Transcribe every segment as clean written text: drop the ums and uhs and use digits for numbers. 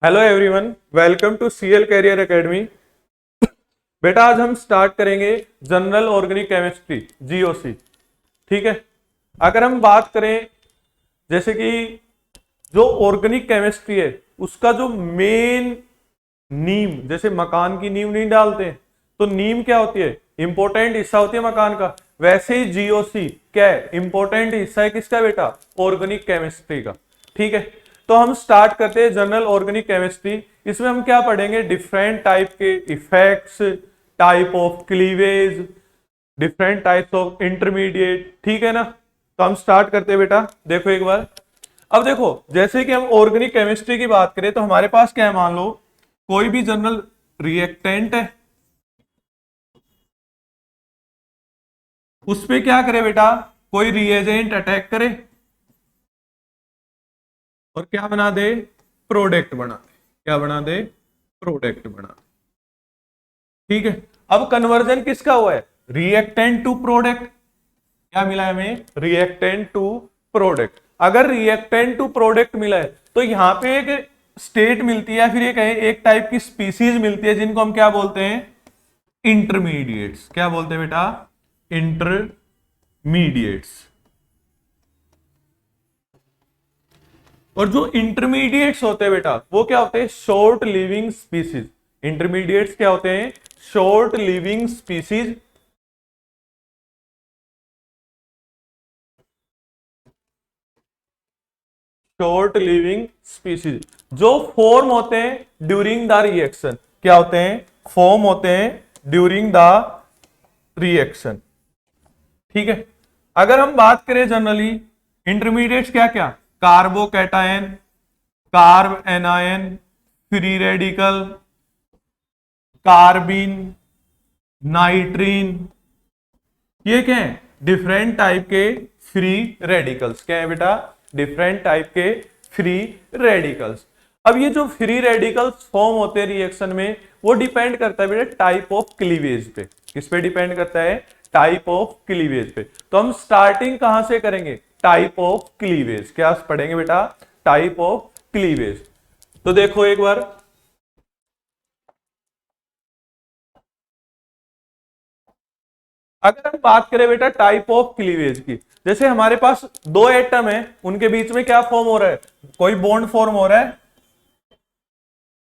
Hello everyone, welcome to CL career academy. बेटा आज हम स्टार्ट करेंगे जनरल ऑर्गेनिक केमिस्ट्री जीओसी। ठीक है। अगर हम बात करें जैसे कि जो ऑर्गेनिक केमिस्ट्री है उसका जो मेन नींव, जैसे मकान की नींव नहीं डालते तो नींव क्या होती है, इंपॉर्टेंट हिस्सा होती है मकान का। वैसे ही जीओसी क्या है, इंपॉर्टेंट हिस्सा है किसका बेटा, ऑर्गेनिक केमिस्ट्री का। ठीक है। तो हम स्टार्ट करते हैं जनरल ऑर्गेनिक केमिस्ट्री। इसमें हम क्या पढ़ेंगे, डिफरेंट टाइप के effects, type of cleavage, different types of intermediate. ठीक है ना। तो हम स्टार्ट करते हैं बेटा, देखो एक बार। अब देखो जैसे कि हम ऑर्गेनिक केमिस्ट्री की बात करें तो हमारे पास क्या है, मान लो कोई भी जनरल रिएक्टेंट है, उस पे क्या करे बेटा, कोई रिएजेंट अटैक करे और क्या बना दे, प्रोडक्ट बना दे। क्या बना दे, प्रोडक्ट बना दे। ठीक है। अब कन्वर्जन किसका हुआ है, रिएक्टेंट टू प्रोडक्ट। क्या मिला है हमें, रिएक्टेंट टू प्रोडक्ट। अगर रिएक्टेंट टू प्रोडक्ट मिला है तो यहां पे एक स्टेट मिलती है, फिर एक टाइप की स्पीसीज मिलती है जिनको हम क्या बोलते हैं, इंटरमीडिएट्स। क्या बोलते हैं बेटा, इंटरमीडिएट्स। और जो इंटरमीडिएट्स होते हैं बेटा वो क्या होते हैं, शॉर्ट लिविंग स्पीसीज। इंटरमीडिएट्स क्या होते हैं, short living species. Short living species जो फॉर्म होते हैं ड्यूरिंग द रिएक्शन। क्या होते हैं, फॉर्म होते हैं ड्यूरिंग द रिएक्शन। ठीक है। अगर हम बात करें जनरली इंटरमीडिएट्स क्या क्या, carbocation, carbanion, free radical, carbene, nitrene, ये क्या है, डिफरेंट टाइप के फ्री रेडिकल्स। क्या है बेटा, डिफरेंट टाइप के फ्री रेडिकल्स। अब ये जो फ्री रेडिकल्स फॉर्म होते हैं रिएक्शन में वो डिपेंड करता है बेटा टाइप ऑफ क्लीवेज पे। किस पे डिपेंड करता है, टाइप ऑफ क्लीवेज पे। तो हम स्टार्टिंग कहां से करेंगे, टाइप ऑफ क्लीवेज। क्या पढ़ेंगे बेटा, टाइप ऑफ क्लीवेज। तो देखो एक बार, अगर हम बात करें बेटा टाइप ऑफ क्लीवेज की, जैसे हमारे पास दो एटम है, उनके बीच में क्या फॉर्म हो रहा है, कोई बॉन्ड फॉर्म हो रहा है,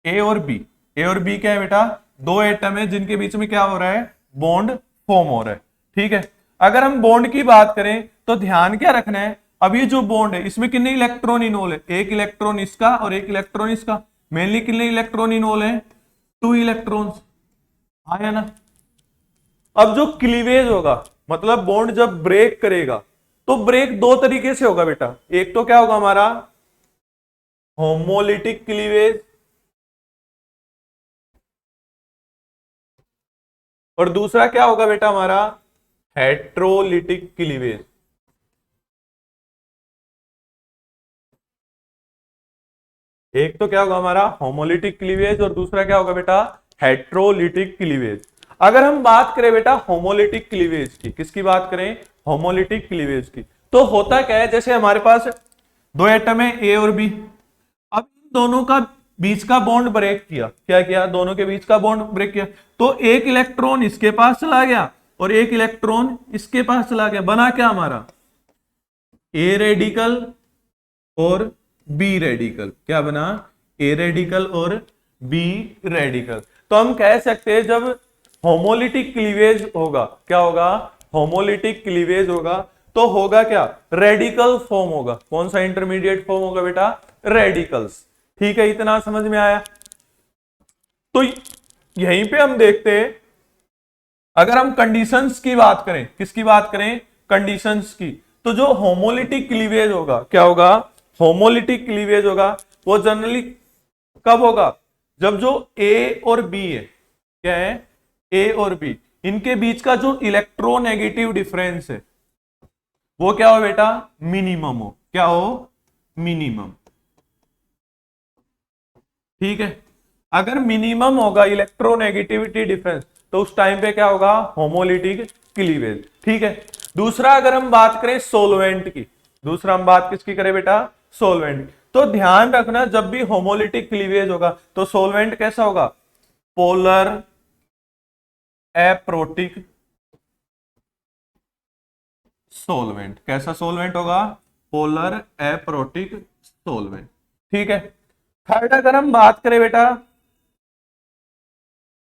ए और बी। ए और बी क्या है बेटा, दो एटम है जिनके बीच में क्या हो रहा है, बॉन्ड फॉर्म हो रहा है। ठीक है। अगर हम बॉन्ड की बात करें तो ध्यान क्या रखना है, अब ये जो बॉन्ड है इसमें कितने इलेक्ट्रॉन इनोल है, एक इलेक्ट्रॉन इसका और एक इलेक्ट्रॉन इसका। मेनली कितने इलेक्ट्रॉन इनोल है, 2 इलेक्ट्रॉन्स। आया ना। अब जो क्लीवेज होगा, मतलब बॉन्ड जब ब्रेक करेगा तो ब्रेक दो तरीके से होगा बेटा। एक तो क्या होगा हमारा होमोलिटिक क्लीवेज, और दूसरा क्या होगा बेटा हमारा हेट्रोलिटिक क्लीवेज। एक तो क्या होगा हमारा होमोलिटिक क्लीवेज और दूसरा क्या होगा बेटा हेट्रोलिटिक क्लीवेज। अगर हम बात करें बेटा होमोलिटिक क्लीवेज की, किसकी बात करें, होमोलिटिक क्लीवेज की, तो होता क्या है, जैसे हमारे पास दो एटम है ए और बी। अब इन दोनों का बीच का बॉन्ड ब्रेक किया, क्या किया, दोनों के बीच का बॉन्ड ब्रेक किया, तो एक इलेक्ट्रॉन इसके पास चला गया और एक इलेक्ट्रॉन इसके पास चला गया। बना क्या हमारा, ए रेडिकल और बी रेडिकल। क्या बना, ए रेडिकल और बी रेडिकल। तो हम कह सकते हैं जब होमोलिटिक क्लीवेज होगा, क्या होगा, होमोलिटिक क्लीवेज होगा तो होगा क्या, रेडिकल फॉर्म होगा। कौन सा इंटरमीडिएट फॉर्म होगा बेटा, रेडिकल्स। ठीक है, इतना समझ में आया। तो यहीं पे हम देखते हैं, अगर हम कंडीशंस की बात करें, किसकी बात करें, कंडीशंस की, तो जो होमोलिटिक क्लीवेज होगा, क्या होगा, होमोलिटिक क्लीवेज होगा वो जनरली कब होगा, जब जो ए और बी है, क्या है, ए और बी, इनके बीच का जो इलेक्ट्रोनेगेटिव डिफरेंस है वो क्या हो बेटा, मिनिमम हो। क्या हो, मिनिमम। ठीक है। अगर मिनिमम होगा इलेक्ट्रोनेगेटिविटी डिफरेंस तो उस टाइम पे क्या होगा, होमोलिटिक क्लीवेज। ठीक है। दूसरा अगर हम बात करें सोलवेंट की, दूसरा हम बात किसकी करें बेटा, सोलवेंट। तो ध्यान रखना जब भी होमोलिटिक क्लीवेज होगा तो सोलवेंट कैसा होगा, पोलर एप्रोटिक सोलवेंट। कैसा सोलवेंट होगा, पोलर एप्रोटिक सोलवेंट। ठीक है। थर्ड अगर हम बात करें बेटा,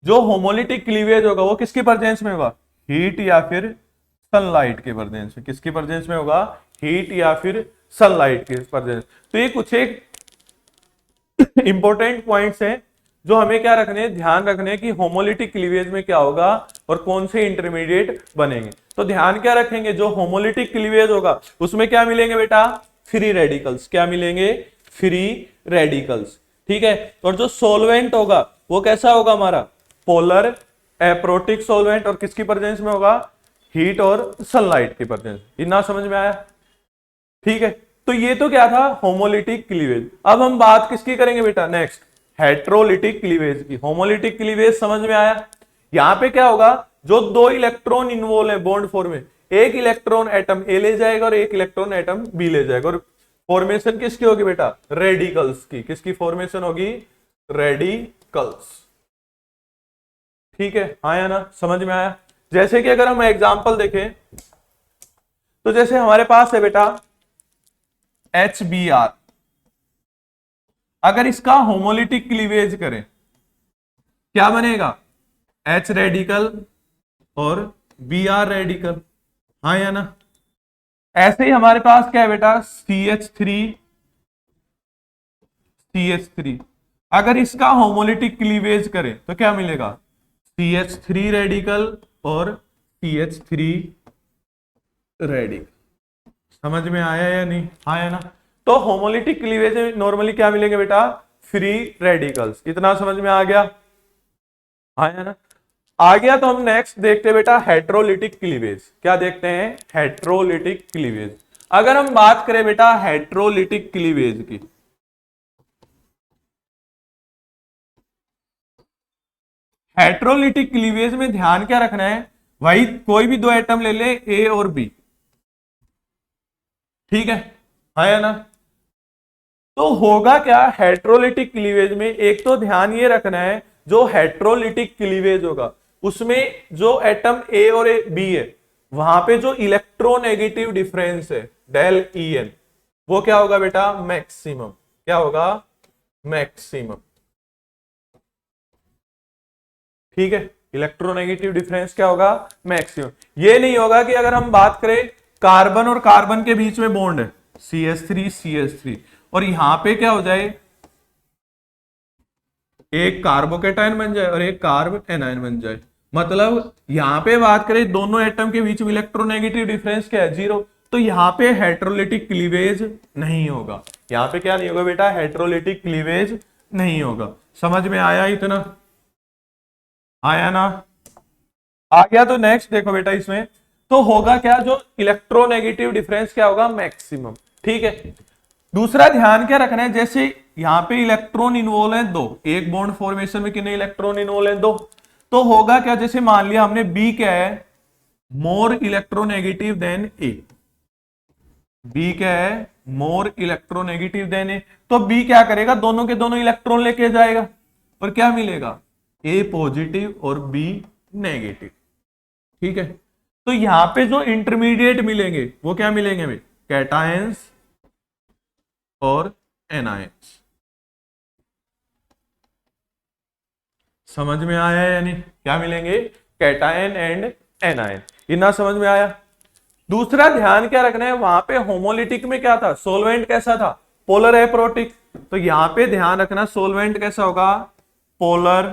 जो होमोलिटिक क्लीवेज होगा वो किसकी प्रेजेंस में होगा, हीट या फिर सनलाइट के प्रेजेंस में। किसकी प्रेजेंस में होगा, हीट या फिर सनलाइट के प्रेजेंस। तो ये कुछ एक इंपॉर्टेंट पॉइंट्स हैं जो हमें क्या रखने हैं, ध्यान रखने हैं कि होमोलिटिक क्लीवेज में क्या होगा और कौन से इंटरमीडिएट बनेंगे। तो ध्यान क्या रखेंगे, जो होमोलिटिक क्लीवेज होगा उसमें क्या मिलेंगे बेटा, फ्री रेडिकल्स। क्या मिलेंगे, फ्री रेडिकल्स। ठीक है। और जो सोलवेंट होगा वो कैसा होगा हमारा, पोलर एप्रोटिक सोलवेंट। और किसकी प्रेजेंस में होगा, हीट और सनलाइट की प्रेजेंस। इतना समझ में आया। ठीक है। तो ये तो क्या था, होमोलिटिक क्लीवेज। अब हम बात किसकी करेंगे बेटा, नेक्स्ट हेट्रोलिटिक क्लीवेज की। होमोलिटिक क्लीवेज समझ में आया। यहां पे क्या होगा, जो दो इलेक्ट्रॉन इन्वॉल्व है बॉन्ड फॉर्म में, एक इलेक्ट्रॉन एटम ए ले जाएगा और एक इलेक्ट्रॉन एटम बी ले जाएगा। और फॉर्मेशन किसकी होगी बेटा, रेडिकल्स की। किसकी फॉर्मेशन होगी, रेडिकल्स। ठीक है, आया ना, समझ में आया। जैसे कि अगर हम एग्जांपल देखें तो जैसे हमारे पास है बेटा HBr, अगर इसका होमोलिटिक क्लीवेज करें क्या बनेगा, H रेडिकल और Br रेडिकल। हाँ या ना। ऐसे ही हमारे पास क्या है बेटा, CH3 अगर इसका होमोलिटिक क्लीवेज करें तो क्या मिलेगा, CH3 रेडिकल और CH3 रेडिकल। समझ में आया या नहीं, आया ना। तो होमोलिटिक क्लीवेज में नॉर्मली क्या मिलेंगे बेटा, फ्री रेडिकल्स। इतना समझ में आ गया, आया ना। आ गया तो हम नेक्स्ट देखते हैं बेटा हेट्रोलिटिक क्लीवेज। क्या देखते हैं, हेट्रोलिटिक क्लीवेज। अगर हम बात करें बेटा हेट्रोलिटिक क्लीवेज की, हेट्रोलिटिक क्लीवेज में ध्यान क्या रखना है, भाई कोई भी दो एटम ले ले, ए और बी। ठीक है ना। तो होगा क्या हेट्रोलिटिक क्लीवेज में, एक तो ध्यान ये रखना है जो हेट्रोलिटिक क्लीवेज होगा उसमें जो एटम ए और बी है वहां पे जो इलेक्ट्रोनेगेटिव डिफरेंस है डेल ई एन, वो क्या होगा बेटा, मैक्सिमम। क्या होगा, मैक्सिमम। ठीक है, इलेक्ट्रोनेगेटिव डिफरेंस क्या होगा, मैक्सिमम। ये नहीं होगा कि अगर हम बात करें कार्बन और कार्बन के बीच में बॉन्ड है CH3 और यहां पे क्या हो जाए, एक कार्बोकेटायन बन जाए और एक कार्ब एनायन बन जाए। मतलब यहां पे बात करें दोनों एटम के बीच में इलेक्ट्रोनेगेटिव डिफरेंस क्या है, 0। तो यहां पे हेट्रोलिटिक क्लीवेज नहीं होगा। यहां पे क्या नहीं होगा बेटा, हेट्रोलिटिक क्लीवेज नहीं होगा। समझ में आया इतना, आया ना। आ गया तो नेक्स्ट देखो बेटा, इसमें तो होगा क्या, जो इलेक्ट्रोनेगेटिव डिफरेंस क्या होगा, मैक्सिमम। ठीक है। दूसरा ध्यान क्या रखना है, जैसे यहां पे इलेक्ट्रॉन इन्वॉल्व है दो, एक बॉन्ड फॉर्मेशन में कितने इलेक्ट्रॉन इन्वॉल्व है, दो। तो होगा क्या, जैसे मान लिया हमने बी क्या है, मोर इलेक्ट्रोनेगेटिव देन ए। बी क्या है, मोर इलेक्ट्रोनेगेटिव देन ए। तो बी क्या करेगा, दोनों के दोनों इलेक्ट्रॉन लेके जाएगा और क्या मिलेगा, ए पॉजिटिव और बी नेगेटिव। ठीक है। तो यहां पे जो इंटरमीडिएट मिलेंगे वो क्या मिलेंगे हमें, कैटायंस और एनायंस। समझ में आया या नहीं, क्या मिलेंगे, कैटायन एंड एनायन। इतना समझ में आया। दूसरा ध्यान क्या रखना है, वहां पे होमोलिटिक में क्या था, सोलवेंट कैसा था, पोलर एप्रोटिक। तो यहां पे ध्यान रखना सोलवेंट कैसा होगा, पोलर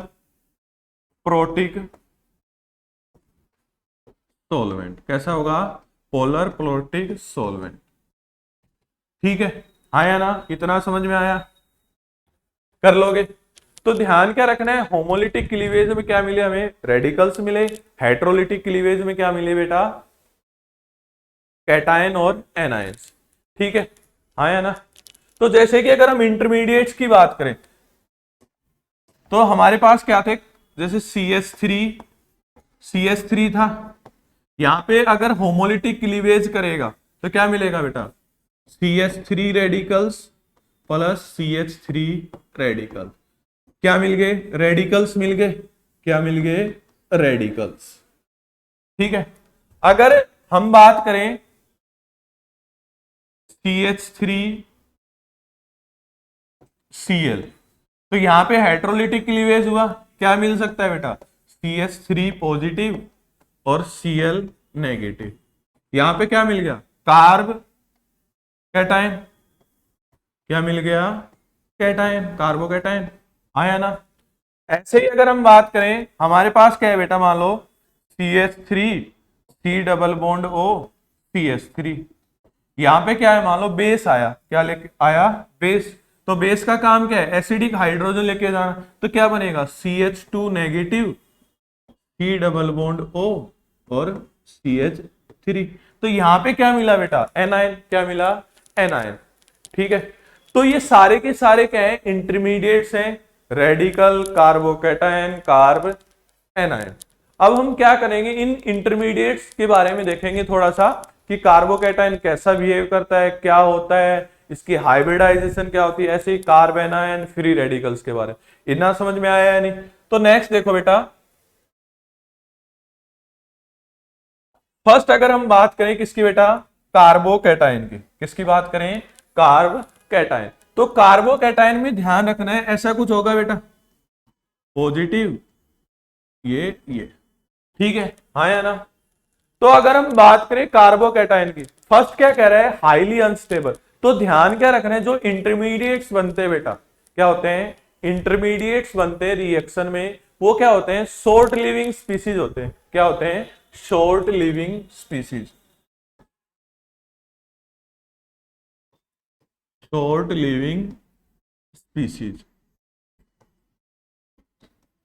प्रोटिक सोलवेंट। कैसा होगा, पोलर प्रोटिक सोलवेंट। ठीक है, आया ना, इतना समझ में आया, कर लोगे। तो ध्यान क्या रखना है, होमोलिटिक क्लीवेज में क्या मिले हमें, रेडिकल्स मिले। हेट्रोलिटिक क्लीवेज में क्या मिले बेटा, कैटायन और एनायंस। ठीक है, आया ना। तो जैसे कि अगर हम इंटरमीडिएट्स की बात करें तो हमारे पास क्या थे, जैसे CH3 था। यहां पे अगर होमोलिटिक क्लीवेज करेगा तो क्या मिलेगा बेटा, CH3 radicals plus CH3 radical. क्या मिल गए? रेडिकल्स मिल गए। क्या मिल गए? रेडिकल्स। ठीक है। अगर हम बात करें CH3Cl, तो यहां पे हाइड्रोलिटिक क्लीवेज हुआ, क्या मिल सकता है बेटा? CH3 पॉजिटिव और Cl नेगेटिव। यहां पे क्या मिल गया? Carb cation. क्या मिल गया? Cation, carbocation. आया ना? ऐसे ही अगर हम बात करें, हमारे पास क्या है बेटा? मान लो CH3 C double bond O CH3। यहां पे क्या है? मान लो बेस आया। क्या लेके आया? बेस। तो बेस का काम क्या है? एसिडिक हाइड्रोजन लेके जाना। तो क्या बनेगा? CH2 negative C double bond O और CH3। तो यहां पे क्या मिला बेटा? एनायन। क्या मिला? एनायन। ठीक है। तो ये सारे के सारे क्या है? इंटरमीडिएट्स हैं। Radical, carbocation, carb, anion. अब हम क्या करेंगे? इन इंटरमीडिएट्स के बारे में देखेंगे थोड़ा सा कि कार्बोकैटायन कैसा बिहेव करता है, क्या होता है, इसकी हाइब्रिडाइजेशन क्या होती है, ऐसे ही कार्ब, एनायन, फ्री रेडिकल्स के बारे में। इतना समझ में आया या नहीं? तो नेक्स्ट देखो बेटा, फर्स्ट अगर हम बात करें किसकी बेटा? कार्बोकैटायन की। किसकी बात करें? कार्बोकैटायन। तो कार्बोकैटायन में ध्यान रखना है, ऐसा कुछ होगा बेटा, पॉजिटिव, ये। ठीक है, हाँ या ना? तो अगर हम बात करें कार्बोकैटायन की, फर्स्ट क्या कह रहा है? Highly unstable. तो ध्यान क्या रखना है? जो इंटरमीडिएट्स बनते हैं बेटा, क्या होते हैं? इंटरमीडिएट्स बनते हैं रिएक्शन में, वो क्या होते हैं? शॉर्ट लिविंग स्पीसीज होते हैं। क्या होते हैं? Short living species. Short living species.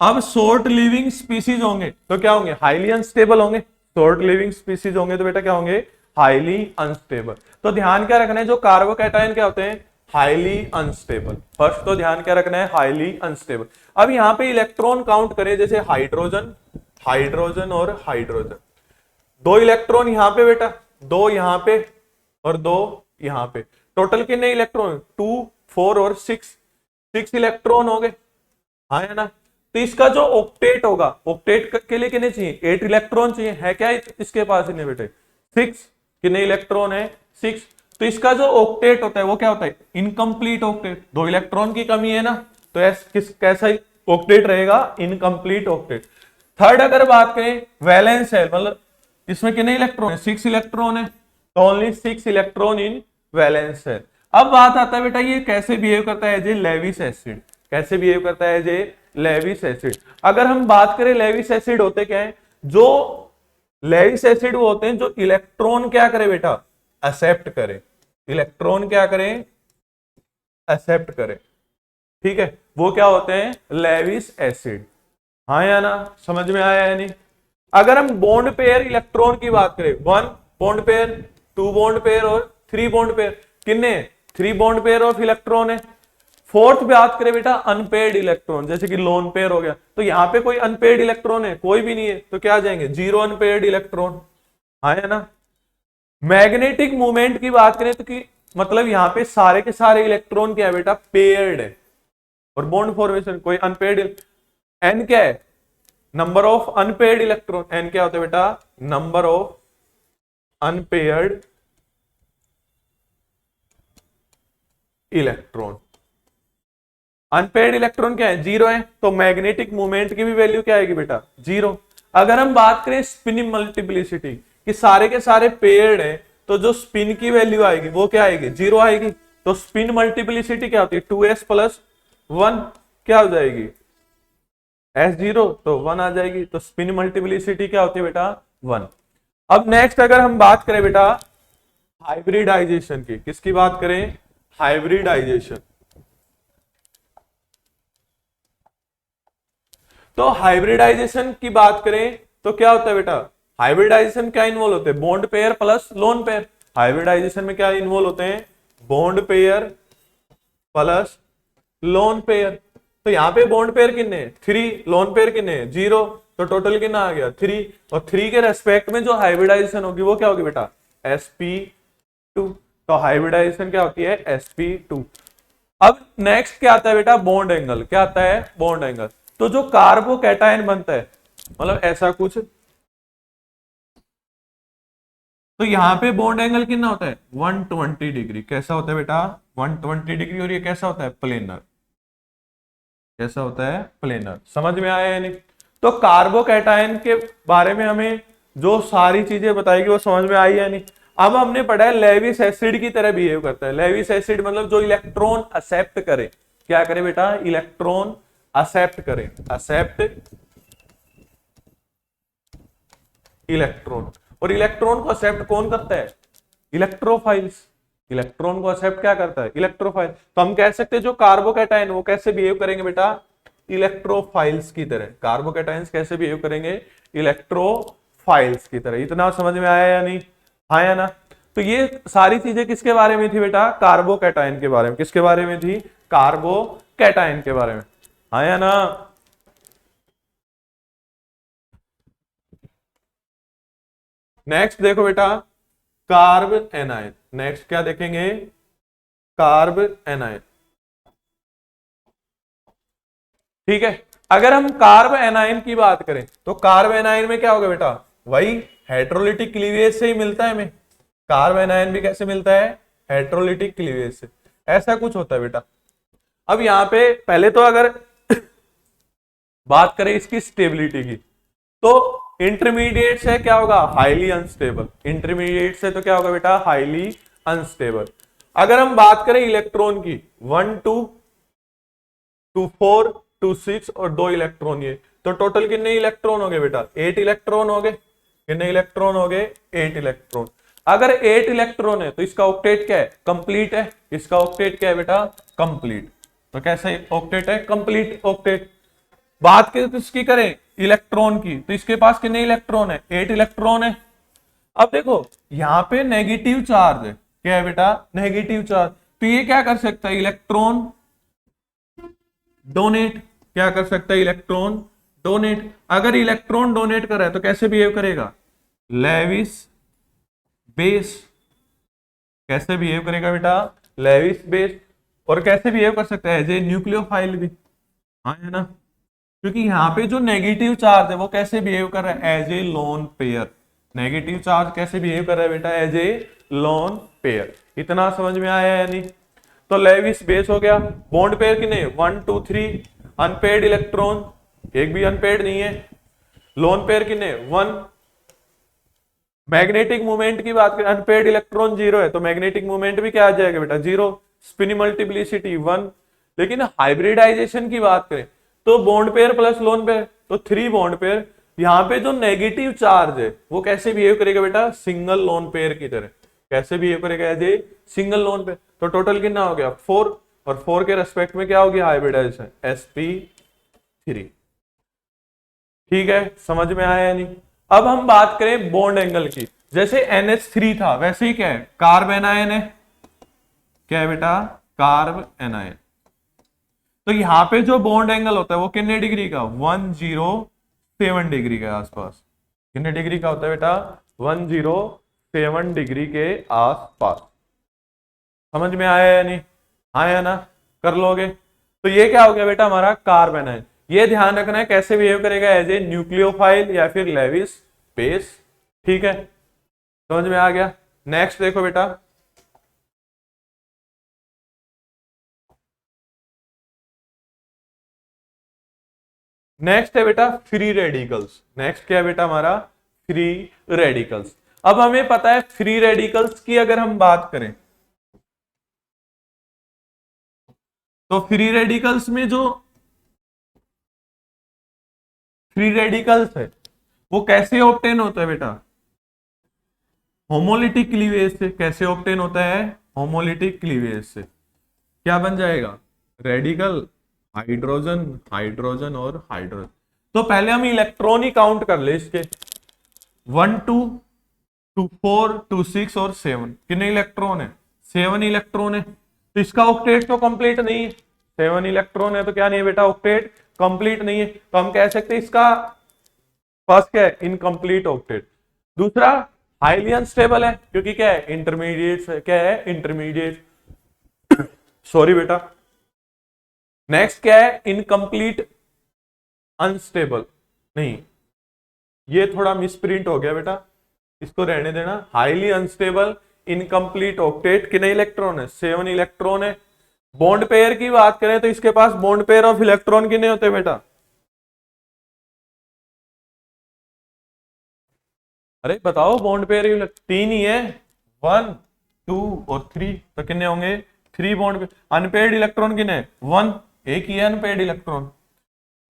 अब शॉर्ट लिविंग स्पीसीज होंगे तो क्या होंगे? हाईली अनस्टेबल होंगे। शॉर्ट लिविंग स्पीसीज होंगे तो बेटा क्या होंगे? Highly unstable. तो ध्यान क्या रखना है? जो कार्बोकैटायन क्या होते हैं? Highly unstable. फर्स्ट तो ध्यान क्या रखना है? Highly unstable. अब यहां पे इलेक्ट्रॉन काउंट करें, जैसे हाइड्रोजन, हाइड्रोजन और हाइड्रोजन। दो इलेक्ट्रॉन यहां पे बेटा, दो यहां पे और दो यहां पे। टोटल कितने इलेक्ट्रॉन? 2, 4 और 6। 6 इलेक्ट्रॉन हो गए, हाँ है ना? तो इसका जो ऑक्टेट होगा, ऑक्टेट के लिए कितने चाहिए? 8 इलेक्ट्रॉन चाहिए। है क्या इसके पास इन्हें बेटे? 6। कितने इलेक्ट्रॉन है? 6। तो इसका जो ऑक्टेट होता है वो क्या होता है? Incomplete octet. 2 इलेक्ट्रॉन की कमी है ना, तो कैसा ऑक्टेट रहेगा? Incomplete octet. थर्ड अगर बात करें, वैलेंस है, मतलब इसमें कितने इलेक्ट्रॉन है? 6 इलेक्ट्रॉन है, तो ओनली 6 इलेक्ट्रॉन इन वैलेंस है। अब बात आता है बेटा, ये कैसे बिहेव करता है? जे लेविस एसिड। कैसे बिहेव करता है? जे लेविस एसिड। अगर हम बात करें, लेविस एसिड होते क्या है? जो लेविस एसिड वो होते हैं जो इलेक्ट्रॉन क्या करे बेटा? एक्सेप्ट करे। इलेक्ट्रॉन क्या करे? एक्सेप्ट करे। ठीक है, वो क्या होते हैं? Lewis acid. हाँ या ना? समझ में आया या नहीं? अगर हम बॉन्ड पेयर इलेक्ट्रॉन की बात करें, 1 बॉन्ड पेयर, 2 बॉन्ड पेयर और 3 बॉन्ड पेयर, कितने? 3 बॉन्ड पेयर ऑफ इलेक्ट्रॉन है। फोर्थ बात करें बेटा, अनपेड इलेक्ट्रॉन, जैसे कि लोन पेयर हो गया, तो यहां पे कोई अनपेड इलेक्ट्रॉन है? कोई भी नहीं है, तो क्या आ जाएंगे? 0 अनपेड इलेक्ट्रॉन। हाँ है ना? मैग्नेटिक मूवमेंट की बात करें तो कि मतलब यहां पे सारे के सारे इलेक्ट्रॉन क्या है बेटा? पेयर्ड है। और बॉन्ड फॉर्मेशन कोई अनपेड। एन क्या है? Number of unpaired electron. N क्या होता है बेटा? Number of unpaired electron. Unpaired electron क्या है? 0 है, तो मैग्नेटिक मोमेंट की भी वैल्यू क्या आएगी बेटा? 0। अगर हम बात करें स्पिन मल्टीप्लिसिटी कि सारे के सारे पेयर्ड है, तो जो स्पिन की वैल्यू आएगी वो क्या आएगी? 0 आएगी। तो स्पिन मल्टीप्लिसिटी क्या होती है? 2s प्लस 1 क्या हो जाएगी? S0, तो 1 आ जाएगी। तो स्पिन मल्टीप्लिसिटी क्या होती है बेटा? 1। अब नेक्स्ट अगर हम बात करें बेटा हाइब्रिडाइजेशन की, किसकी बात करें? हाइब्रिडाइजेशन। तो हाइब्रिडाइजेशन की बात करें तो क्या होता है बेटा? हाइब्रिडाइजेशन क्या इन्वॉल्व होते हैं? Bond pair plus lone pair. Hybridization में क्या इन्वॉल्व होते हैं? Bond pair plus lone pair. तो यहां पे बॉन्ड पेयर कितने? 3, लोन पेयर कितने? 0। तो टोटल कितना आ गया? 3। और 3 के रेस्पेक्ट में जो हाइब्रिडाइजेशन होगी वो क्या होगी बेटा? sp2। तो हाइब्रिडाइजेशन क्या होती है? sp2। अब नेक्स्ट क्या आता है बेटा, बॉन्ड एंगल। क्या आता है, बॉन्ड एंगल। तो जो कार्बोकैटायन बनता है, मतलब ऐसा कुछ, तो यहां पे बॉन्ड एंगल कितना होता है, 120 डिग्री। कैसा होता है बेटा, 120 डिग्री। और ये कैसा होता है, प्लेनर। कैसा होता है, प्लेनर। समझ में आया या नहीं? तो कार्बोकैटायन के बारे में हमें जो सारी चीजें बताएगी वो समझ में आई या नहीं? अब हमने पढ़ा है लेविस एसिड की तरह बिहेव करता है। लेविस एसिड मतलब जो इलेक्ट्रॉन एक्सेप्ट करे। क्या करे बेटा, इलेक्ट्रॉन एक्सेप्ट करे। Accept electron. और इलेक्ट्रॉन को एक्सेप्ट कौन करता है, इलेक्ट्रोफाइल्स। इलेक्ट्रॉन को एक्सेप्ट क्या करता है, इलेक्ट्रोफाइल। तो हम कह सकते हैं जो कार्बोकैटायन वो कैसे बिहेव करेंगे बेटा, इलेक्ट्रोफाइल्स की तरह। कार्बोकैटायंस कैसे बिहेव करेंगे, इलेक्ट्रोफाइल्स की तरह। इतना समझ में आया या नहीं, हाँ या ना? तो ये सारी चीजें किसके बारे में थी बेटा, कार्बोकैटायन के बारे में। किसके बारे में थी, कार्बोकैटायन के बारे में, हाँ या ना? नेक्स्ट देखो बेटा, कार्ब एनायन। नेक्स्ट क्या देखेंगे, कार्ब एनायन। ठीक है, अगर हम कार्ब एनायन की बात करें तो कार्ब एनायन में क्या होगा बेटा, वही हेट्रोलिटिक क्लीवेज से ही मिलता है हमें। कार्ब एनायन भी कैसे मिलता है, हेट्रोलिटिक क्लीवेज से। ऐसा कुछ होता है बेटा। अब यहां पे पहले तो अगर बात करें इसकी स्टेबिलिटी की, तो इंटरमीडिएट से क्या होगा, हाईली अनस्टेबल। इंटरमीडिएट से तो क्या होगा बेटा, हाईली अनस्टेबल। अगर हम बात करें इलेक्ट्रॉन की, 1 2 2 4 2 6 और 2 इलेक्ट्रॉन, ये तो टोटल कितने इलेक्ट्रॉन हो गए बेटा, 8 इलेक्ट्रॉन हो गए। कितने इलेक्ट्रॉन हो गए, 8 इलेक्ट्रॉन। अगर 8 इलेक्ट्रॉन है तो इसका ऑक्टेट क्या है, कंप्लीट है। इसका ऑक्टेट क्या है बेटा, कंप्लीट। तो कैसे ऑक्टेट है, कंप्लीट ऑक्टेट। बात किसकी करें, इलेक्ट्रॉन की, तो इसके पास कितने इलेक्ट्रॉन है, 8 इलेक्ट्रॉन है। अब देखो यहां पे नेगेटिव चार्ज है। क्या है बेटा, नेगेटिव चार्ज। तो ये क्या कर सकता है, इलेक्ट्रॉन डोनेट। क्या कर सकता है, इलेक्ट्रॉन डोनेट। अगर इलेक्ट्रॉन डोनेट कर रहा है तो कैसे बिहेव करेगा, लेविस बेस। कैसे बिहेव करेगा बेटा, लेविस बेस। और कैसे बिहेव कर सकता है, एज ए न्यूक्लियोफाइल भी, हाँ है ना? क्योंकि यहां पे जो नेगेटिव चार्ज है वो कैसे बिहेव कर रहा है, as a lone pair. Negative charge कैसे बिहेव कर रहा है बेटा, एज ए लोन पेयर। इतना समझ में आया या नहीं? तो लेविस बेस हो गया। बॉन्ड पेयर कितने, 1 2 3। अनपेड इलेक्ट्रॉन, एक भी अनपेड नहीं है। लोन पेयर कितने, 1। मैग्नेटिक मूवमेंट की बात करें, अनपेड इलेक्ट्रॉन 0 है तो मैग्नेटिक मूवमेंट भी क्या आ जाएगा बेटा, 0। Spin multiplicity 1। लेकिन हाइब्रिडाइजेशन की बात करें तो bond pair plus lone pair, तो 3 बॉन्ड पेयर। यहां पे जो नेगेटिव चार्ज है वो कैसे बिहेव करेगा बेटा, सिंगल लोन पेयर की तरह। कैसे बिहेव करेगा, as a single lone pair. तो टोटल कितना हो गया, 4। और 4 के रेस्पेक्ट में क्या होगी, हाइब्रिडाइजेशन, sp3। ठीक है, समझ में आया या नहीं? अब हम बात करें बॉन्ड एंगल की। जैसे NH3 था वैसे ही क्या है, कार्ब एनायन है। क्या है बेटा, कार्ब एनायन। तो यहां पे जो बॉन्ड एंगल होता है वो कितने डिग्री का, 107 डिग्री के आसपास। कितने डिग्री का होता है बेटा, 107 डिग्री के आसपास। समझ में आया या नहीं, हाँ या ना, कर लोगे? तो ये क्या हो गया बेटा, हमारा कार्ब एनायन। ये ध्यान रखना है कैसे बिहेव करेगा, एज ए न्यूक्लियोफाइल या फिर लेविस बेस। ठीक है, समझ में आ गया? नेक्स्ट देखो बेटा, नेक्स्ट है बेटा फ्री रेडिकल्स। नेक्स्ट क्या है बेटा हमारा, फ्री रेडिकल्स। अब हमें पता है फ्री रेडिकल्स की अगर हम बात करें तो फ्री रेडिकल्स में जो फ्री रेडिकल्स है वो कैसे ऑब्टेन होता है बेटा, होमोलिटिक क्लीवेज से। कैसे ऑब्टेन होता है, होमोलिटिक क्लीवेज से। क्या बन जाएगा, रेडिकल, हाइड्रोजन, हाइड्रोजन और हाइड्रोजन। तो पहले हम इलेक्ट्रॉन ही काउंट कर ले इसके, 1 2 2 4 2 6 और 7। कितने इलेक्ट्रॉन है, 7 इलेक्ट्रॉन है। तो इसका ऑक्टेट तो कंप्लीट नहीं है। 7 इलेक्ट्रॉन है तो क्या नहीं है बेटा, ऑक्टेट कंप्लीट नहीं है। तो हम कह सकते हैं इसका फर्स्ट क्या है, इनकम्प्लीट ऑक्टेट। दूसरा हाईली अनस्टेबल है क्योंकि क्या है, इंटरमीडिएट है। क्या है, इंटरमीडिएट। सॉरी बेटा, नेक्स्ट क्या है, इनकम्प्लीट अनस्टेबल, नहीं ये थोड़ा मिसप्रिंट हो गया बेटा, इसको रहने देना। हाईली अनस्टेबल इनकम्प्लीट ऑक्टेट कितने इलेक्ट्रॉन है, 7 इलेक्ट्रॉन है। बॉन्ड पेयर की बात करें तो इसके पास बॉन्ड पेयर ऑफ इलेक्ट्रॉन कितने होते हैं बेटा, अरे बताओ, बॉन्ड पेयर 3 ही है, 1 2 और 3, तो कितने होंगे 3 बॉन्ड पेयर। अनपेयर्ड इलेक्ट्रॉन कितने, 1, एक ही है अनपेयर्ड इलेक्ट्रॉन।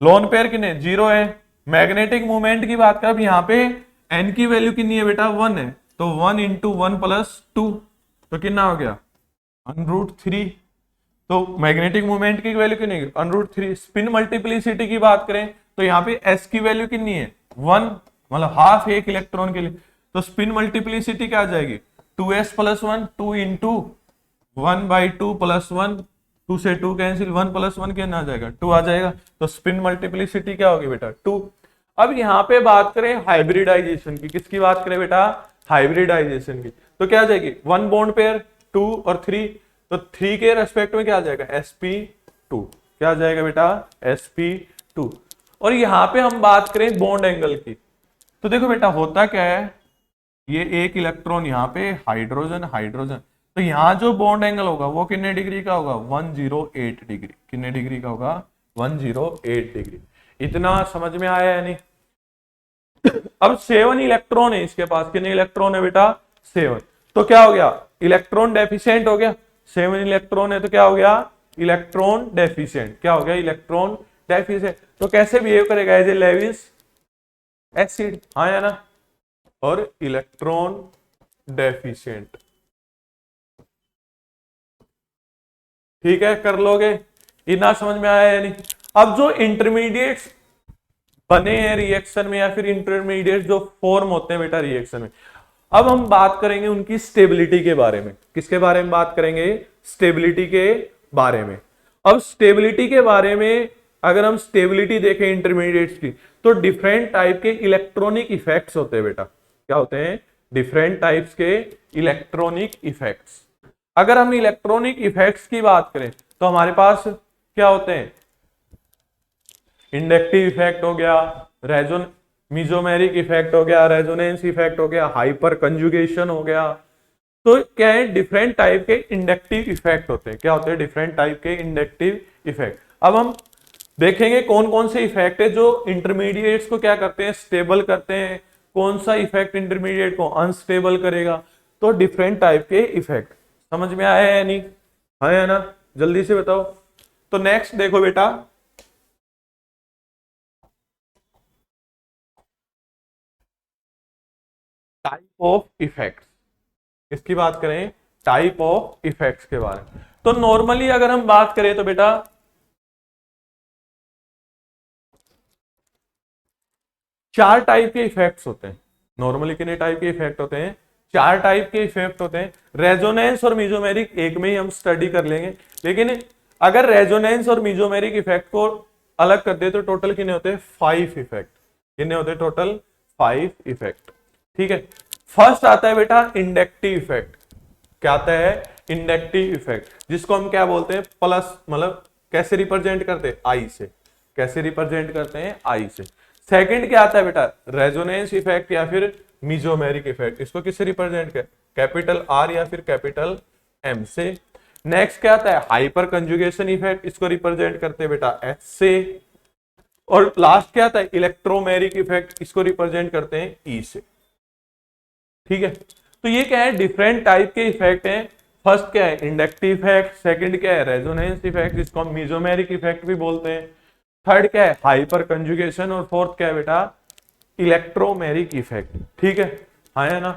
लोन पेयर कितने, 0 है। मैग्नेटिक मूवमेंट की बात कर, यहाँ पे एन की वैल्यू कितनी है बेटा, 1 है, तो 1 इंटू 1 प्लस 2, तो कितना हो गया √3। तो मैग्नेटिक मूवमेंट की वैल्यू कितनी है, √3। स्पिन मल्टीप्लिसिटी की बात करें तो यहाँ पे एस की वैल्यू कितनी है, 1, मतलब हाफ एक इलेक्ट्रॉन के लिए, तो स्पिन मल्टीप्लिसिटी क्या आ जाएगी, 2s + 1, 2 इंटू 1/2 + 1, 2 से 2 कैंसिल, 1 + 1 क्या आ जाएगा, 2 आ जाएगा। तो स्पिन मल्टीप्लिसिटी क्या होगी बेटा, 2। अब यहाँ पे बात करें हाइब्रिडाइजेशन की, किसकी बात करें बेटा, हाइब्रिडाइजेशन की, तो क्या आ जाएगी 1 बॉन्ड पेयर 2 और 3, तो 3 के रेस्पेक्ट में क्या आ जाएगा sp2, क्या आ जाएगा बेटा sp2। और यहाँ पे हम बात करें बॉन्ड एंगल की, तो देखो बेटा होता क्या है, ये एक इलेक्ट्रॉन यहाँ पे हाइड्रोजन हाइड्रोजन, तो यहाँ जो बॉन्ड एंगल होगा वो कितने डिग्री का होगा, 108 डिग्री। कितने डिग्री का होगा, 108 डिग्री। इतना समझ में आया है नहीं। अब 7 इलेक्ट्रॉन है इसके पास, कितने इलेक्ट्रॉन है बेटा, 7, तो क्या हो गया, इलेक्ट्रॉन डेफिशिएंट हो गया। 7 इलेक्ट्रॉन है तो क्या हो गया, इलेक्ट्रॉन डेफिशिएंट, क्या हो गया, इलेक्ट्रॉन डेफिशिएंट। तो कैसे बिहेव करेगा, एज ए लेविस एसिड, हाँ या ना, और इलेक्ट्रॉन डेफिशिएंट, ठीक है, कर लोगे, इतना समझ में आया या नहीं। अब जो इंटरमीडिएट्स बने हैं रिएक्शन में, या फिर इंटरमीडिएट जो फॉर्म होते हैं बेटा रिएक्शन में, अब हम बात करेंगे उनकी स्टेबिलिटी के बारे में। किसके बारे में बात करेंगे, स्टेबिलिटी के बारे में। अब स्टेबिलिटी के बारे में अगर हम स्टेबिलिटी देखें इंटरमीडिएट्स की, तो डिफरेंट टाइप के इलेक्ट्रॉनिक इफेक्ट्स होते हैं बेटा, क्या होते हैं, डिफरेंट टाइप्स के इलेक्ट्रॉनिक इफेक्ट्स। अगर हम इलेक्ट्रॉनिक इफेक्ट्स की बात करें तो हमारे पास क्या होते हैं, इंडक्टिव इफेक्ट हो गया, रेजोन मिजोमेरिक इफेक्ट हो गया, रेजोनेंस इफेक्ट हो गया, हाइपर कंजुगेशन हो गया। तो क्या है, डिफरेंट टाइप के इंडक्टिव इफेक्ट होते हैं, क्या होते हैं, डिफरेंट टाइप के इंडक्टिव इफेक्ट। अब हम देखेंगे कौन कौन से इफेक्ट है जो इंटरमीडिएट्स को क्या करते हैं, स्टेबल करते हैं, कौन सा इफेक्ट इंटरमीडिएट को अनस्टेबल करेगा। तो डिफरेंट टाइप के इफेक्ट समझ में आया है नहीं, है ना, जल्दी से बताओ। तो नेक्स्ट देखो बेटा, टाइप ऑफ इफेक्ट्स, इसकी बात करें टाइप ऑफ इफेक्ट्स के बारे में। तो नॉर्मली अगर हम बात करें तो बेटा 4 टाइप के इफेक्ट्स होते हैं। नॉर्मली कितने टाइप के इफेक्ट होते हैं, 4 टाइप के इफेक्ट होते हैं। रेजोनेंस और मिजोमेरिक एक में ही हम स्टडी कर लेंगे, लेकिन अगर रेजोनेंस और मिजोमेरिक इफेक्ट को अलग कर दे तो टोटल कितने होते हैं, 5 इफेक्ट। कितने होते हैं टोटल, 5 इफेक्ट, ठीक है। फर्स्ट आता है बेटा इंडक्टिव इफेक्ट। क्या आता है, इंडक्टिव इफेक्ट, जिसको हम क्या बोलते हैं, प्लस, मतलब कैसे रिप्रेजेंट करते हैं, आई से। कैसे रिप्रेजेंट करते हैं, आई से। सेकंड क्या आता है बेटा, रेजोनेंस इफेक्ट या फिर मिजोमेरिक इफेक्ट। इसको किससे रिप्रेजेंट कर, कैपिटल आर या फिर कैपिटल एम से। नेक्स्ट क्या आता है, हाइपर कंजुगेशन इफेक्ट, इसको रिप्रेजेंट करते हैं बेटा एच से। और लास्ट क्या आता है, इलेक्ट्रोमेरिक इफेक्ट, इसको रिप्रेजेंट करते हैं ई से, ठीक है। तो ये क्या है, डिफरेंट टाइप के इफेक्ट हैं। फर्स्ट क्या है, इंडक्टिव इफेक्ट। सेकंड क्या है, रेजोनेंस इफेक्ट, जिसको हम मिजोमेरिक इफेक्ट भी बोलते हैं। थर्ड क्या है, हाइपर कंजुगेशन। और फोर्थ क्या है बेटा, इलेक्ट्रोमेरिक इफेक्ट, ठीक है, हाँ है ना।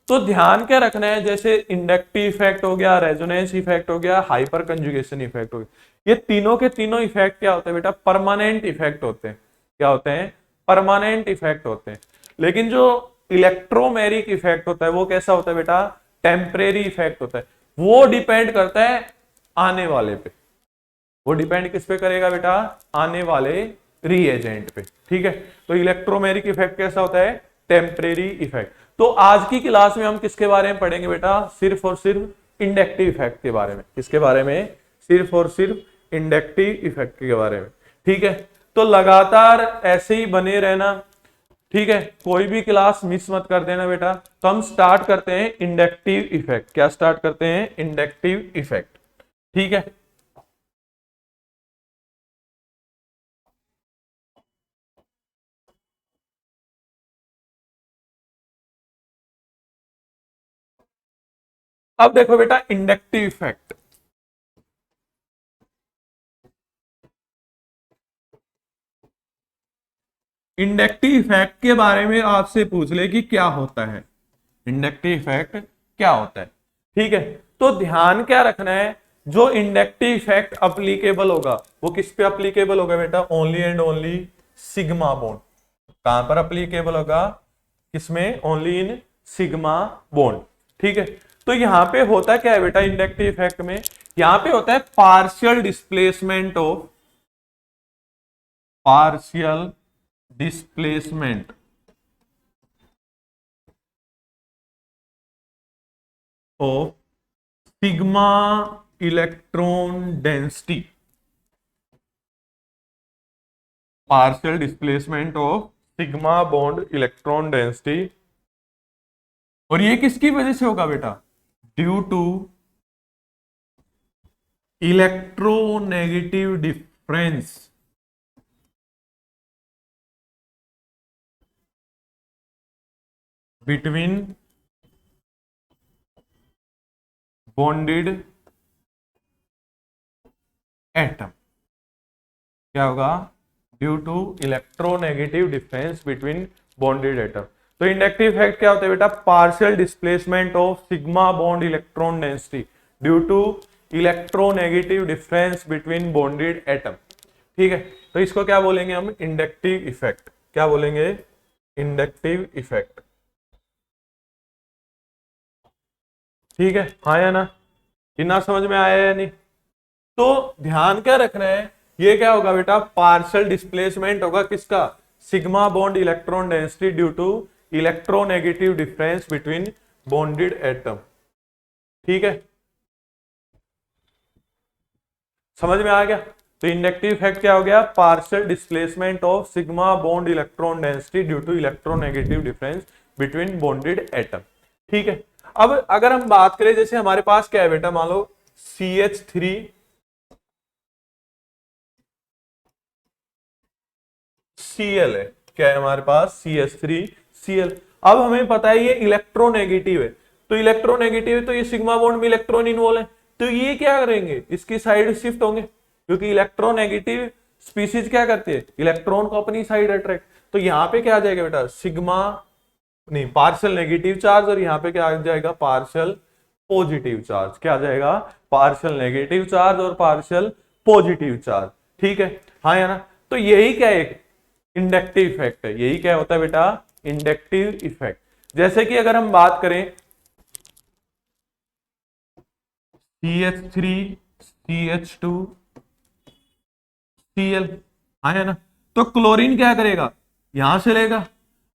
तो ध्यान क्या रखना है, जैसे इंडक्टिव इफेक्ट हो गया, रेजोनेंस इफेक्ट हो गया, हाइपर कंजुगेशन इफेक्ट हो गया, ये तीनों के तीनों इफेक्ट क्या होते हैं बेटा, परमानेंट इफेक्ट होते हैं। क्या होते हैं, परमानेंट इफेक्ट होते हैं। लेकिन जो इलेक्ट्रोमेरिक इफेक्ट होता है वो कैसा होता है बेटा, टेम्परेरी इफेक्ट होता है। वो डिपेंड करता है आने वाले पे, वो डिपेंड किस पे करेगा बेटा, आने वाले रिएजेंट पे, ठीक है। तो इलेक्ट्रोमेरिक इफेक्ट कैसा होता है, टेम्परेरी इफेक्ट। तो आज की क्लास में हम किसके बारे में पढ़ेंगे बेटा, सिर्फ और सिर्फ इंडक्टिव इफेक्ट के बारे में। किसके बारे में, सिर्फ और सिर्फ इंडक्टिव इफेक्ट के बारे में। ठीक है, तो लगातार ऐसे ही बने रहना। ठीक है, कोई भी क्लास मिस मत कर देना बेटा। तो हम स्टार्ट करते हैं इंडक्टिव इफेक्ट। क्या स्टार्ट करते हैं? Inductive effect. ठीक है, अब देखो बेटा इंडक्टिव इफेक्ट। इंडक्टिव इफेक्ट के बारे में आपसे पूछ ले कि क्या होता है, इंडक्टिव इफेक्ट क्या होता है। ठीक है, तो ध्यान क्या रखना है, जो इंडक्टिव इफेक्ट अप्लीकेबल होगा वो किस पे अप्लीकेबल होगा बेटा? Only and only sigma bond. कहां पर अप्लीकेबल होगा? किसमें? Only in sigma bond. ठीक है, तो यहां पे होता क्या है बेटा इंडक्टिव इफेक्ट में? यहां पे होता है partial displacement of, partial displacement of sigma electron density, partial displacement of sigma bond electron density. और ये किसकी वजह से होगा बेटा? Due to electronegative difference between bonded atom. क्या होगा? Due to electronegative difference between bonded atom. तो इंडक्टिव इफेक्ट क्या होता है बेटा? Partial displacement of sigma bond electron density due to electronegative difference between bonded atom. ठीक है, तो इसको क्या बोलेंगे हम? Inductive effect. क्या बोलेंगे? Inductive effect. ठीक है, हाँ या ना? इतना समझ में आया या नहीं? तो ध्यान क्या रखना है, ये क्या होगा बेटा? पार्शियल डिस्प्लेसमेंट होगा किसका? Sigma bond electron density due to electronegative difference between bonded atom. ठीक है, समझ में आ गया? तो इंडक्टिव इफेक्ट क्या हो गया? Partial displacement of sigma bond electron density due to electronegative difference between bonded atom. ठीक है, अब अगर हम बात करें, जैसे हमारे पास क्या है बेटा, मान लो CH3 Cl है। क्या है हमारे पास? CH3 Cl। अब हमें पता है ये इलेक्ट्रोनेगेटिव है, तो इलेक्ट्रोनेगेटिव है तो ये सिग्मा बॉन्ड में इलेक्ट्रॉन इन्वॉल्व है, तो ये क्या करेंगे? इसकी साइड शिफ्ट होंगे, क्योंकि इलेक्ट्रोनेगेटिव स्पीसीज क्या करती है? इलेक्ट्रॉन को अपनी साइड अट्रैक्ट। तो यहां पे क्या आ जाएगा बेटा? सिग्मा नहीं, पार्शियल नेगेटिव चार्ज, और यहां पे क्या आ जाएगा? Partial positive charge. क्या आ जाएगा? पार्शियल नेगेटिव चार्ज और पार्शियल पॉजिटिव चार्ज। ठीक है, हाँ या ना? तो यही क्या है? इंडक्टिव इफेक्ट है। यही क्या होता है बेटा? Inductive effect. जैसे कि अगर हम बात करें CH3 CH2 Cl, हाँ है ना? तो क्लोरीन क्या करेगा? यहां से लेगा।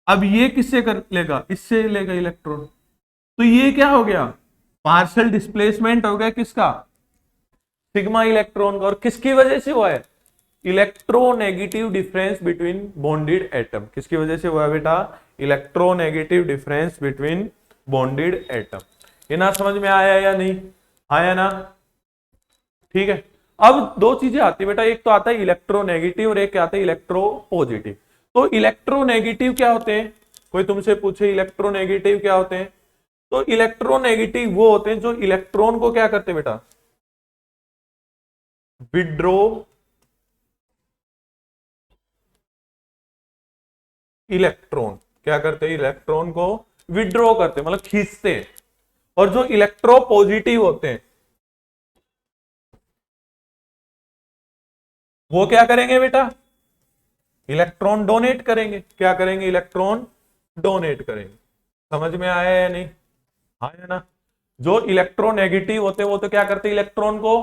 अब ये किससे कर लेगा? इससे लेगा इलेक्ट्रॉन। तो ये क्या हो गया? पार्शियल डिस्प्लेसमेंट हो गया किसका? सिग्मा इलेक्ट्रॉन का। और किसकी वजह से हुआ है? Electronegative difference between bonded atom. किसकी वजह से हुआ है बेटा? Electronegative difference between bonded atom. ये ना समझ में आया या नहीं? आया ना? ठीक है, अब दो चीजें आती है बेटा, एक तो आता है इलेक्ट्रोनेगेटिव और एक क्या आता है? इलेक्ट्रोपॉजिटिव। तो इलेक्ट्रोनेगेटिव क्या होते हैं? कोई तुमसे पूछे इलेक्ट्रोनेगेटिव क्या होते हैं, तो इलेक्ट्रोनेगेटिव वो होते हैं जो इलेक्ट्रॉन को क्या करते हैं बेटा? Withdraw electron. क्या करते हैं? इलेक्ट्रॉन को विड्रॉ करते हैं, मतलब खींचते हैं। और जो इलेक्ट्रोपॉजिटिव होते हैं वो क्या करेंगे बेटा? इलेक्ट्रॉन डोनेट करेंगे। क्या करेंगे? इलेक्ट्रॉन डोनेट करेंगे। समझ में आया या नहीं? हाँ या ना? जो इलेक्ट्रोनेगेटिव होते हैं वो तो क्या करते हैं? इलेक्ट्रॉन को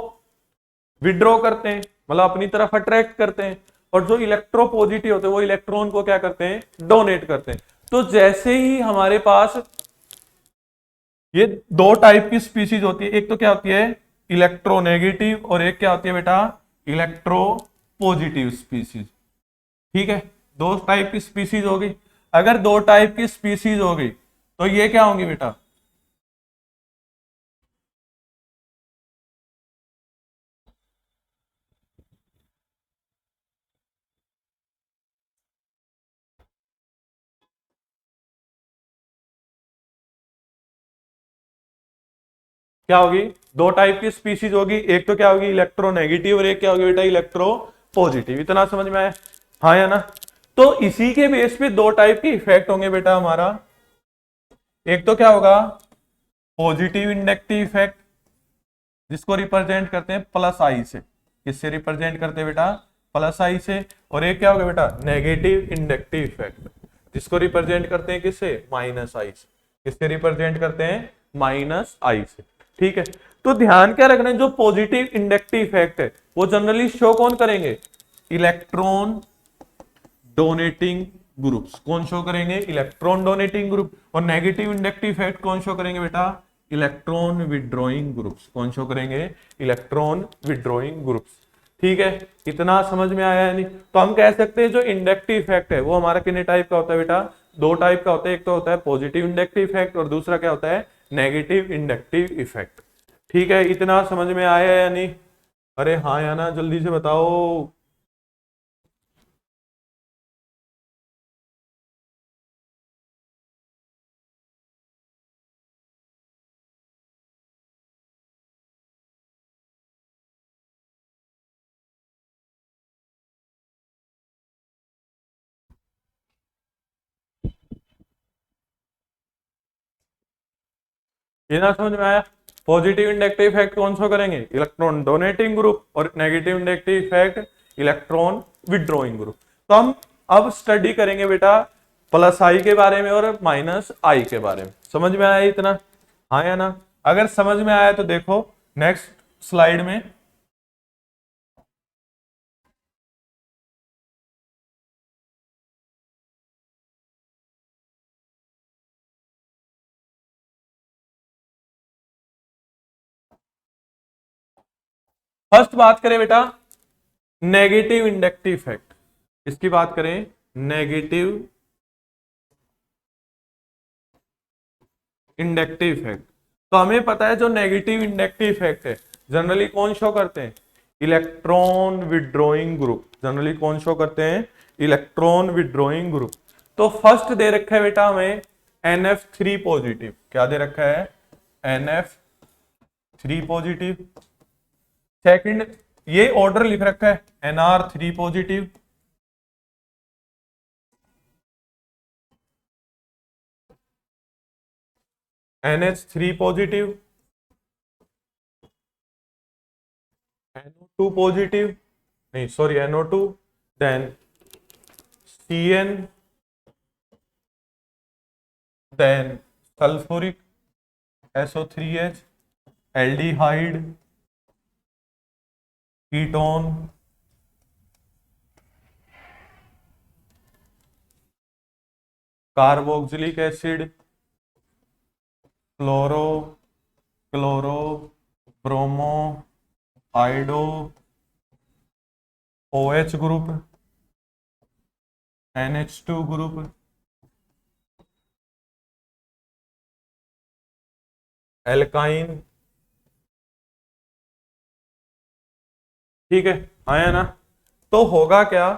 विड्रॉ करते हैं, मतलब अपनी तरफ अट्रैक्ट करते हैं। और जो इलेक्ट्रोपॉजिटिव होते हैं वो इलेक्ट्रॉन को क्या करते हैं? डोनेट करते हैं। तो जैसे ही हमारे पास ये दो टाइप की स्पीसीज होती है, एक तो क्या होती है? इलेक्ट्रोनेगेटिव, और एक क्या होती है बेटा? Electro positive species. ठीक है, दो टाइप की स्पीसीज हो गई। अगर दो टाइप की स्पीसीज हो गई तो ये क्या होंगी बेटा, क्या होगी, दो टाइप की स्पीसीज होगी, एक तो क्या होगी इलेक्ट्रोनेगेटिव और एक क्या होगी बेटा इलेक्ट्रो पॉजिटिव। इतना समझ में आया, हाँ या ना। तो इसी के बेस पे दो टाइप के इफेक्ट होंगे बेटा हमारा। एक तो क्या होगा पॉजिटिव इंडक्टिव इफेक्ट, जिसको रिप्रेजेंट करते हैं प्लस आई से। किससे रिप्रेजेंट करते हैं बेटा, प्लस आई से। और एक क्या होगा बेटा नेगेटिव इंडक्टिव इफेक्ट, जिसको रिप्रेजेंट करते हैं किससे, माइनस आई से। किससे रिप्रेजेंट करते हैं, माइनस आई से। ठीक है, तो ध्यान क्या रखना है, जो पॉजिटिव इंडक्टिव इफेक्ट है वो जनरली शो कौन करेंगे, इलेक्ट्रॉन डोनेटिंग ग्रुप्स। कौन शो करेंगे, इलेक्ट्रॉन डोनेटिंग ग्रुप। और नेगेटिव इंडक्टिव इफेक्ट कौन शो करेंगे बेटा, इलेक्ट्रॉन विड्रॉइंग ग्रुप्स। कौन शो करेंगे, इलेक्ट्रॉन विड्रॉइंग ग्रुप्स। ठीक है, इतना समझ में आया है नहीं। तो हम कह सकते हैं जो इंडक्टिव इफेक्ट है वो हमारा कितने टाइप का होता है बेटा, दो टाइप का होता है। एक तो होता है पॉजिटिव इंडक्टिव इफेक्ट और दूसरा क्या होता है, नेगेटिव इंडक्टिव इफेक्ट। ठीक है, इतना समझ में आया है या नहीं, अरे हाँ या ना, जल्दी से बताओ। ये ना समझ में आया, पॉजिटिव इंडक्टिव इफेक्ट कौन सा करेंगे, इलेक्ट्रॉन डोनेटिंग ग्रुप, और negative inductive effect electron withdrawing group. तो हम अब स्टडी करेंगे बेटा प्लस आई के बारे में और माइनस आई के बारे में। समझ में आया इतना, हाँ या ना। अगर समझ में आया तो देखो नेक्स्ट स्लाइड में। फर्स्ट बात करें बेटा नेगेटिव इंडक्टिव इफेक्ट, इसकी बात करें नेगेटिव इंडक्टिव इफेक्ट। तो हमें पता है जो नेगेटिव इंडक्टिव इफेक्ट है जनरली कौन शो करते हैं, इलेक्ट्रॉन विड्रॉइंग ग्रुप। जनरली कौन शो करते हैं, इलेक्ट्रॉन विड्रॉइंग ग्रुप। तो फर्स्ट दे रखा है बेटा हमें NF3 पॉजिटिव। क्या दे रखा है, NF3 पॉजिटिव। सेकंड ये ऑर्डर लिख रखा है NR3 positive. NH3 positive, NO2 positive, नहीं sorry NO2, then CN, then sulphuric SO3H, aldehyde, ketone, carboxylic acid, fluoro, chloro, bromo, iodo, OH group, NH2 group, alkyne. ठीक है, आया ना। तो होगा क्या,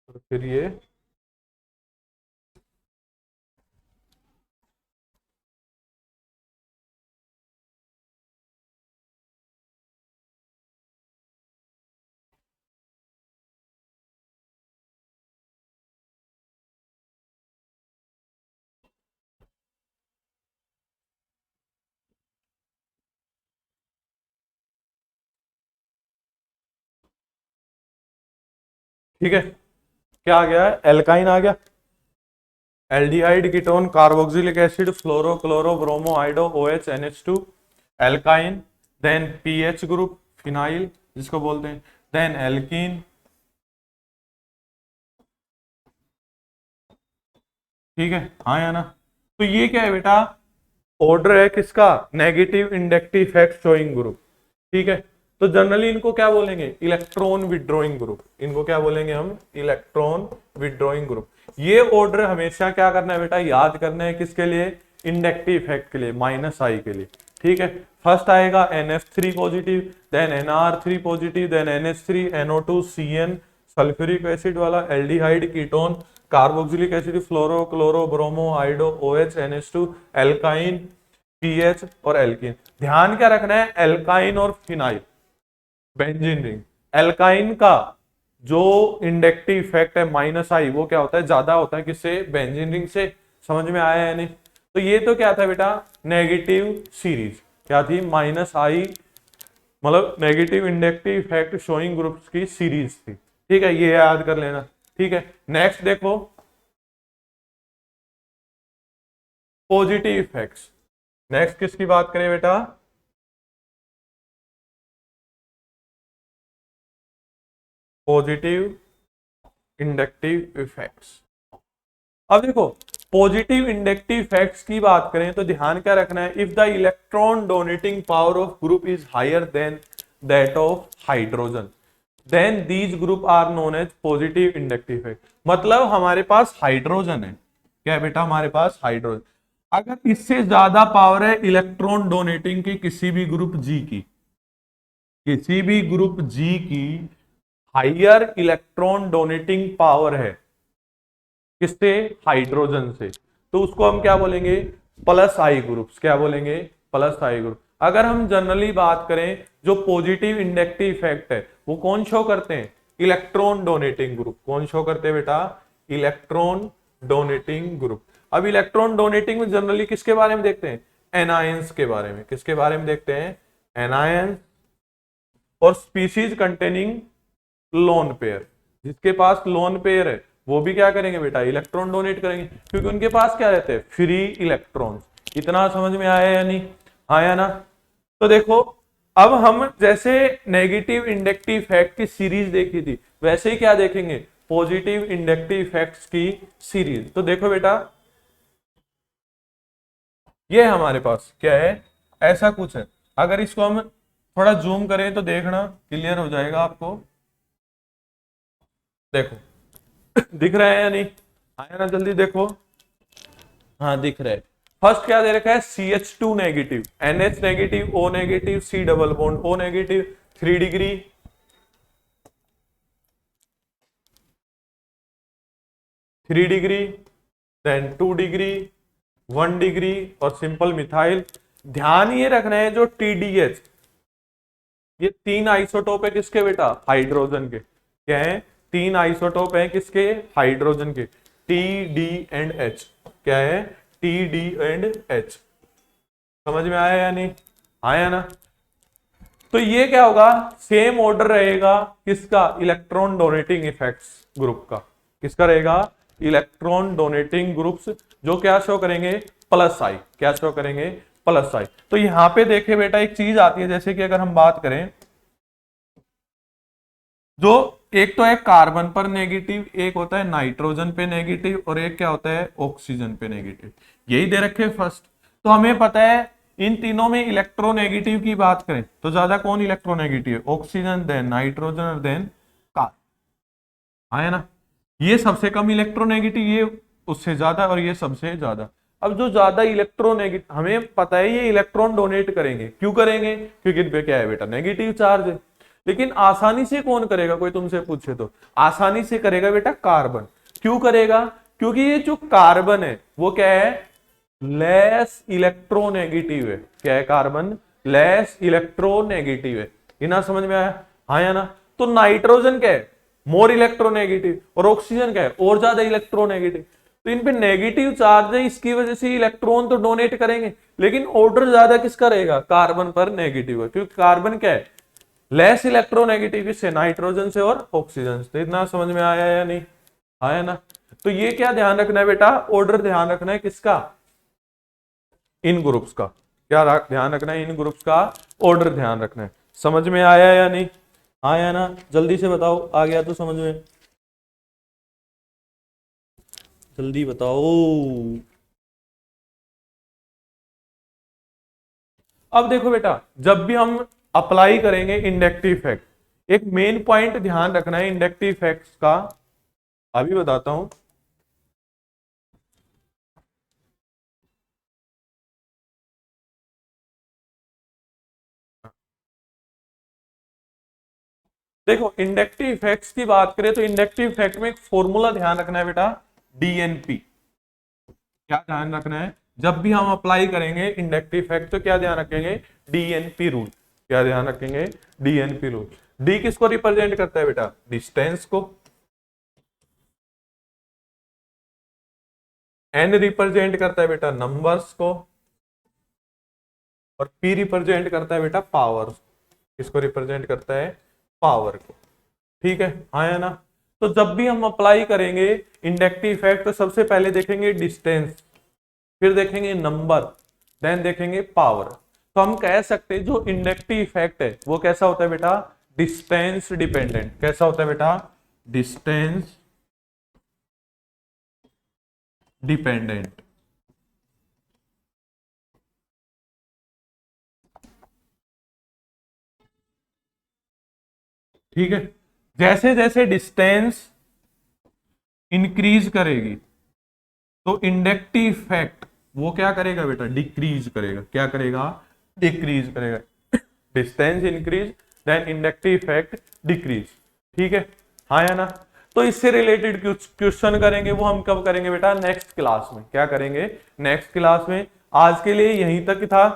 तो फिर ये ठीक है, क्या आ गया है, एल्काइन आ गया, aldehyde, ketone, carboxylic acid, fluoro, chloro, bromo, iodo, OH, NH2, alkyne, then PH group, phenyl जिसको बोलते हैं, देन एल्कीन, ठीक है, हाँ या ना। तो ये क्या है बेटा, ऑर्डर है किसका, negative inductive effect showing group, ठीक है। तो जनरली इनको क्या बोलेंगे, इलेक्ट्रॉन विड्रॉइंग ग्रुप, इनको क्या बोलेंगे हम, इलेक्ट्रॉन विड्रॉइंग ग्रुप। ये ऑर्डर हमेशा क्या करना है बेटा, याद करना है, किसके लिए, इंडक्टिव इफेक्ट के लिए, -I के लिए, ठीक है। फर्स्ट आएगा NF3 positive, then NR3 positive, then NH3, NO2, CN, sulphuric acid वाला, aldehyde, ketone, carboxylic acid, fluoro, chloro, bromo, iodo, OH, NH2, alkyne, PH और एल्कीन। ध्यान क्या रखना है, एल्काइन और फिनाइल, बेंजीन रिंग, एल्काइन का जो इंडक्टिव इफेक्ट है -I, वो क्या होता है, ज्यादा होता है किससे, बेंजीन रिंग से। समझ में आया है नहीं। तो ये तो क्या था बेटा, नेगेटिव सीरीज, क्या थी, -I, मतलब negative inductive effect showing groups की सीरीज थी, ठीक है, ये याद कर लेना, ठीक है। नेक्स्ट देखो, पॉजिटिव इफेक्ट्स, नेक्स्ट किसकी बात करें बेटा, पॉजिटिव इंडक्टिव इफेक्ट्स। अब देखो, पॉजिटिव इंडक्टिव इफेक्ट्स की बात करें तो ध्यान क्या रखना है, if the electron donating power of group is higher than that of hydrogen, then these group are known as positive inductive effect. मतलब हमारे पास हाइड्रोजन है, क्या है बेटा, हमारे पास हाइड्रोजन, अगर इससे ज्यादा पावर है इलेक्ट्रॉन डोनेटिंग की किसी भी ग्रुप जी की, किसी भी ग्रुप जी की हायर इलेक्ट्रॉन डोनेटिंग पावर है, किससे, हाइड्रोजन से, तो उसको हम क्या बोलेंगे, +I ग्रुप्स, क्या बोलेंगे, +I ग्रुप। अगर हम जनरली बात करें, जो पॉजिटिव इंडक्टिव इफेक्ट है वो कौन शो करते हैं, इलेक्ट्रॉन डोनेटिंग ग्रुप, कौन शो करते हैं बेटा, इलेक्ट्रॉन डोनेटिंग ग्रुप। अब इलेक्ट्रॉन डोनेटिंग में जनरली किसके बारे में देखते हैं, एनायंस के बारे में, किसके बारे में देखते हैं, एनायंस और स्पीशीज कंटेनिंग लोन पेयर, जिसके पास लोन पेयर है वो भी क्या करेंगे बेटा, इलेक्ट्रॉन डोनेट करेंगे, क्योंकि उनके पास क्या रहते हैं, फ्री इलेक्ट्रॉन्स। इतना समझ में आया या नहीं, आया ना। तो देखो, अब हम जैसे नेगेटिव इंडक्टिव इफेक्ट की सीरीज देखी थी, वैसे ही क्या देखेंगे, पॉजिटिव इंडक्टिव इफेक्ट्स की सीरीज। तो देखो बेटा, ये हमारे पास क्या है, ऐसा कुछ है, अगर इसको हम थोड़ा जूम करें तो देखना क्लियर हो जाएगा आपको, देखो दिख रहा है या नहीं, आया ना, जल्दी देखो, हाँ दिख रहा है। फर्स्ट क्या दे रखा है, CH2 negative, NH negative, O negative, C double bond O negative, 3 degree, 3 degree, then 2 degree, 1 degree और सिंपल मिथाइल। ध्यान ये रखना है, जो TDH, ये 3 आइसोटोप है किसके बेटा, हाइड्रोजन के, क्या है, 3 आइसोटोप है किसके, हाइड्रोजन के, TD एंड H, क्या है, TD एंड H। समझ में आया या नहीं, आया ना। तो ये क्या होगा, सेम ऑर्डर रहेगा किसका, इलेक्ट्रॉन डोनेटिंग इफेक्ट्स ग्रुप का, किसका रहेगा, इलेक्ट्रॉन डोनेटिंग ग्रुप्स, जो क्या शो करेंगे, +I, क्या शो करेंगे, +I। तो यहां पे देखे बेटा, एक चीज आती है, जैसे कि अगर हम बात करें, जो एक तो है कार्बन पर नेगेटिव, एक होता है नाइट्रोजन पे नेगेटिव, और एक क्या होता है, ऑक्सीजन पे नेगेटिव, यही दे रखे फर्स्ट। तो हमें पता है इन तीनों में इलेक्ट्रोनेगेटिव की बात करें तो ज्यादा कौन इलेक्ट्रोनेगेटिव है, ऑक्सीजन, देन नाइट्रोजन और देन कार्बन, आया ना। ये सबसे कम इलेक्ट्रोनेगेटिव, ये उससे ज्यादा, और ये सबसे ज्यादा। अब जो ज्यादा इलेक्ट्रोनेगेटिव, हमें पता है ये इलेक्ट्रॉन डोनेट करेंगे, क्यों करेंगे, क्योंकि इन पे क्या है बेटा, नेगेटिव चार्ज है। लेकिन आसानी से कौन करेगा, कोई तुमसे पूछे तो आसानी से करेगा बेटा कार्बन। क्यों करेगा, क्योंकि ये जो कार्बन है वो क्या है, लेस इलेक्ट्रोनेगेटिव है, क्या है, कार्बन लेस इलेक्ट्रोनेगेटिव है। ये ना समझ में आया, हाँ या ना। तो नाइट्रोजन क्या है, मोर इलेक्ट्रोनेगेटिव, और ऑक्सीजन क्या है, और ज्यादा इलेक्ट्रोनेगेटिव। तो इन पे नेगेटिव चार्ज है, इसकी वजह से इलेक्ट्रॉन तो डोनेट करेंगे, लेकिन ऑर्डर ज्यादा किसका रहेगा, कार्बन पर नेगेटिव है, क्योंकि कार्बन क्या है, लेस इलेक्ट्रोनेगेटिव किससे, नाइट्रोजन से और ऑक्सीजन से। इतना समझ में आया या नहीं आया ना। तो ये क्या ध्यान रखना है बेटा, ऑर्डर ध्यान रखना है किसका, इन ग्रुप्स का। क्या ध्यान रखना है, इन ग्रुप्स का ऑर्डर ध्यान रखना है। समझ में आया या नहीं आया ना, जल्दी से बताओ, आ गया तो समझ में, जल्दी बताओ। अब देखो बेटा, जब भी हम अप्लाई करेंगे इंडक्टिव फैक्ट, एक मेन पॉइंट ध्यान रखना है इंडक्टिव फैक्ट्स का, अभी बताता हूं। देखो इंडक्टिव फैक्ट्स की बात करें तो इंडक्टिव फैक्ट में एक फॉर्मूला ध्यान रखना है बेटा, डीएनपी। क्या ध्यान रखना है, जब भी हम अप्लाई करेंगे इंडक्टिव फैक्ट तो क्या ध्यान रखेंगे, डीएनपी रूल। क्या ध्यान रखेंगे, डीएनपी रूल। डी किसको रिप्रेजेंट करता है बेटा, डिस्टेंस को। एन रिप्रेजेंट करता है बेटा नंबर्स को, और पी रिप्रेजेंट करता है बेटा पावर। किसको रिप्रेजेंट करता है, पावर को। ठीक है आया ना। तो जब भी हम अप्लाई करेंगे इंडक्टिव फैक्ट तो सबसे पहले देखेंगे डिस्टेंस, फिर देखेंगे नंबर, देन देखेंगे पावर। तो हम कह सकते हैं जो इंडक्टिव फैक्ट है वो कैसा होता है बेटा, डिस्टेंस डिपेंडेंट। कैसा होता है बेटा, डिस्टेंस डिपेंडेंट। ठीक है, जैसे जैसे डिस्टेंस इंक्रीज करेगी तो इंडक्टिव फैक्ट वो क्या करेगा बेटा, डिक्रीज करेगा। क्या करेगा, डिक्रीज करेगा। Distance increase then inductive fact decrease. ठीक है हाँ या ना। तो इससे रिलेटेड क्वेश्चन करेंगे, वो हम कब करेंगे बेटा, नेक्स्ट क्लास में। क्या करेंगे, नेक्स्ट क्लास में। आज के लिए यहीं तक था।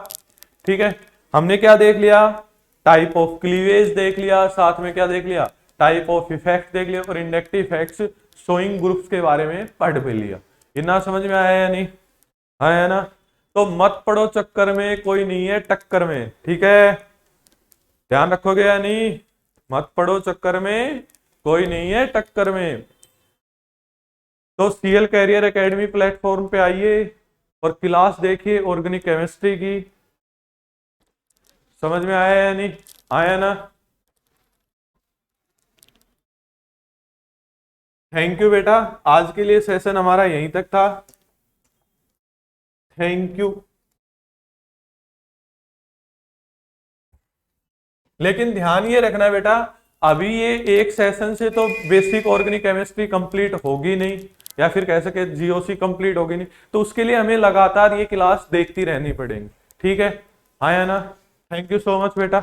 ठीक है, हमने क्या देख लिया, टाइप ऑफ क्लीवेज देख लिया, साथ में क्या देख लिया, टाइप ऑफ इफेक्ट देख लिया, और इंडक्टिव इफेक्ट्स शोइंग ग्रुप्स के बारे में पढ़ भी लिया। इतना समझ में आया या नहीं आया ना। तो मत पढ़ो चक्कर में, कोई नहीं है टक्कर में। ठीक है, ध्यान रखोगे या नहीं, मत पढ़ो चक्कर में, कोई नहीं है टक्कर में। तो सीएल कैरियर एकेडमी प्लेटफॉर्म पे आइए और क्लास देखिए ऑर्गेनिक केमिस्ट्री की। समझ में आया या नहीं आया ना। थैंक यू बेटा, आज के लिए सेशन हमारा यहीं तक था। Thank you. लेकिन ध्यान ये रखना बेटा, अभी ये एक सेशन से तो बेसिक ऑर्गेनिक केमिस्ट्री कंप्लीट होगी नहीं, या फिर कह सके जीओसी कंप्लीट होगी नहीं। तो उसके लिए हमें लगातार ये क्लास देखती रहनी पड़ेगी। ठीक है हाँ या ना। थैंक यू सो मच बेटा।